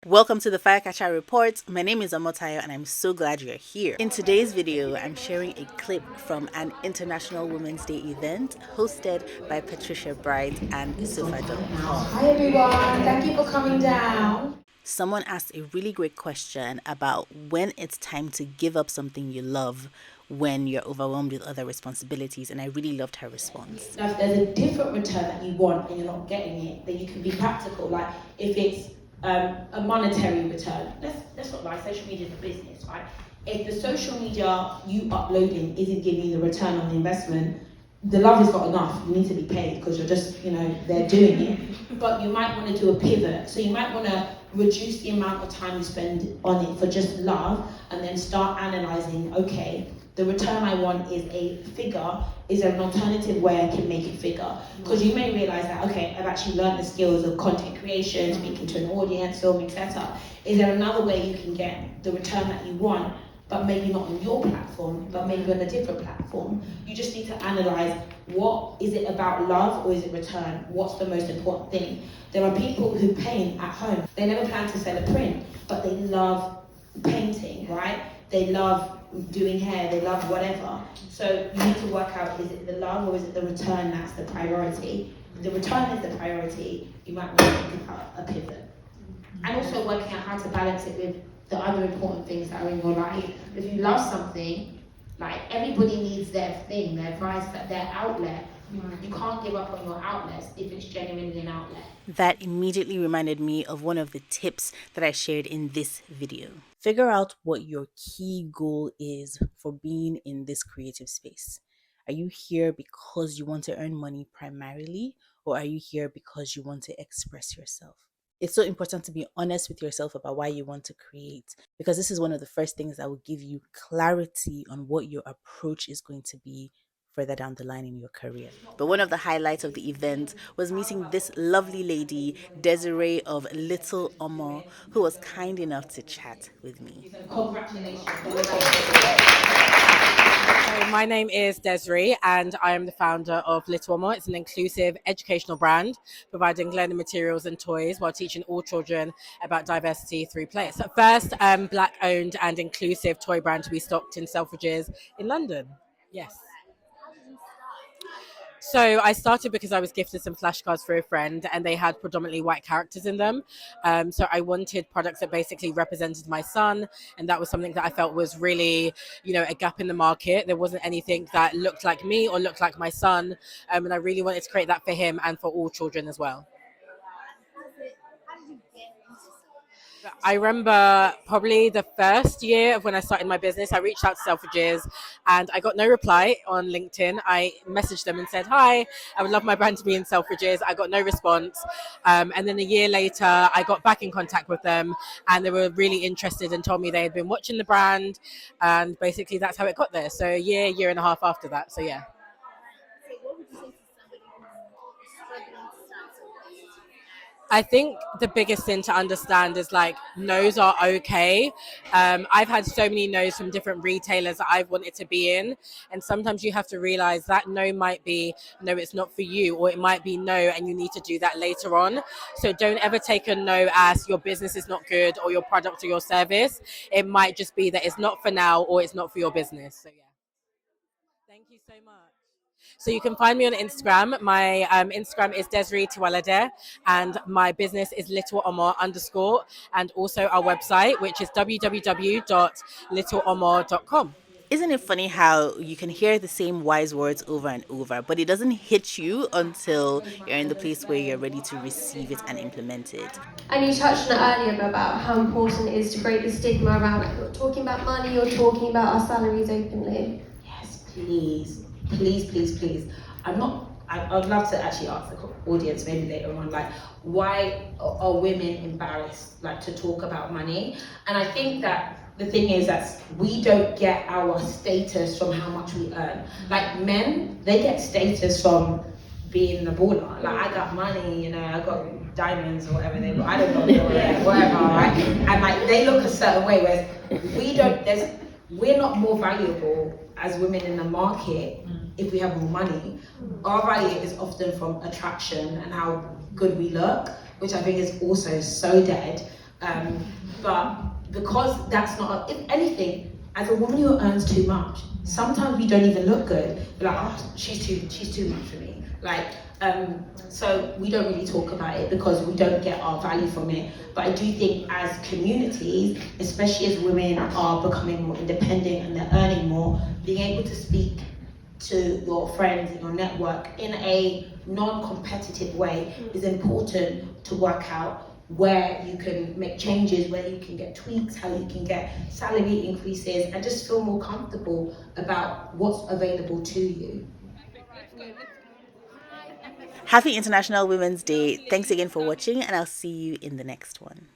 Welcome to the Firecatcher Report. My name is Amotayo and I'm so glad you're here. In today's video, I'm sharing a clip from an International Women's Day event hosted by Patricia Bright and Isufado. Hi everyone, thank you for coming down. Someone asked a really great question about when it's time to give up something you love when you're overwhelmed with other responsibilities, and I really loved her response. Now, if there's a different return that you want and you're not getting it, then you can be practical. Like if it's a monetary return, that's not like social media is a business, right? If the social media you uploading isn't giving you the return on the investment, the love is not enough. You need to be paid because you're just, they're doing it. But you might want to do a pivot. So you might want to reduce the amount of time you spend on it for just love and then start analyzing, okay, the return I want is a figure. Is there an alternative way I can make it figure? Because you may realize that, okay, I've actually learned the skills of content creation, speaking to an audience, film, etc. Is there another way you can get the return that you want, but maybe not on your platform, but maybe on a different platform? You just need to analyze, what is it about love or is it return? What's the most important thing? There are people who paint at home. They never plan to sell a print, but they love painting, right? They love doing hair, they love whatever. So you need to work out, is it the love or is it the return that's the priority? If the return is the priority, you might want to think about a pivot. And also working out how to balance it with the other important things that are in your life. If you love something, like everybody needs their thing, their vice, their outlet. You can't give up on your outlets if it's genuinely an outlet. That immediately reminded me of one of the tips that I shared in this video. Figure out what your key goal is for being in this creative space. Are you here because you want to earn money primarily, or are you here because you want to express yourself? It's so important to be honest with yourself about why you want to create, because this is one of the first things that will give you clarity on what your approach is going to be further down the line in your career. But one of the highlights of the event was meeting this lovely lady, Desiree of Little Omo, who was kind enough to chat with me. Congratulations. So my name is Desriee and I am the founder of Little More. It's an inclusive educational brand providing learning materials and toys while teaching all children about diversity through play. It's the first Black owned and inclusive toy brand to be stocked in Selfridges in London. Yes. So I started because I was gifted some flashcards for a friend and they had predominantly white characters in them. So I wanted products that basically represented my son. And that was something that I felt was really, a gap in the market. There wasn't anything that looked like me or looked like my son. And I really wanted to create that for him and for all children as well. I remember probably the first year of when I started my business, I reached out to Selfridges and I got no reply on LinkedIn. I messaged them and said, hi, I would love my brand to be in Selfridges. I got no response. And then a year later, I got back in contact with them and they were really interested and told me they had been watching the brand. And basically that's how it got there. So a year and a half after that. So yeah. I think the biggest thing to understand is like no's are okay. I've had so many no's from different retailers that I've wanted to be in. And sometimes you have to realize that no might be, no, it's not for you, or it might be no, and you need to do that later on. So don't ever take a no as your business is not good or your product or your service. It might just be that it's not for now or it's not for your business. So yeah. Thank you so much. So you can find me on Instagram. My Instagram is Desriee Asomuyide, and my business is Little Omo _ and also our website, which is www.littleomo.com. Isn't it funny how you can hear the same wise words over and over, but it doesn't hit you until you're in the place where you're ready to receive it and implement it? And you touched on it earlier about how important it is to break the stigma around it. You're talking about money, you're talking about our salaries openly. Yes, please, please, please, please. I'd love to actually ask the audience maybe later on, like, why are women embarrassed, like, to talk about money? And I think that the thing is that we don't get our status from how much we earn. Like men, they get status from being the baller. Like, I got money, I got diamonds or whatever they got. I don't know, whatever, right? And like, they look a certain way, whereas we're not more valuable as women in the market if we have more money. Our value is often from attraction and how good we look, which I think is also so dead. But because that's not, if anything, as a woman who earns too much, sometimes we don't even look good. We're like, oh, she's too much for me. Like, so we don't really talk about it because we don't get our value from it. But I do think as communities, especially as women are becoming more independent and they're earning more, being able to speak to your friends and your network in a non-competitive way is important to work out where you can make changes, where you can get tweaks, how you can get salary increases, and just feel more comfortable about what's available to you. Happy International Women's Day. Thanks again for watching, and I'll see you in the next one.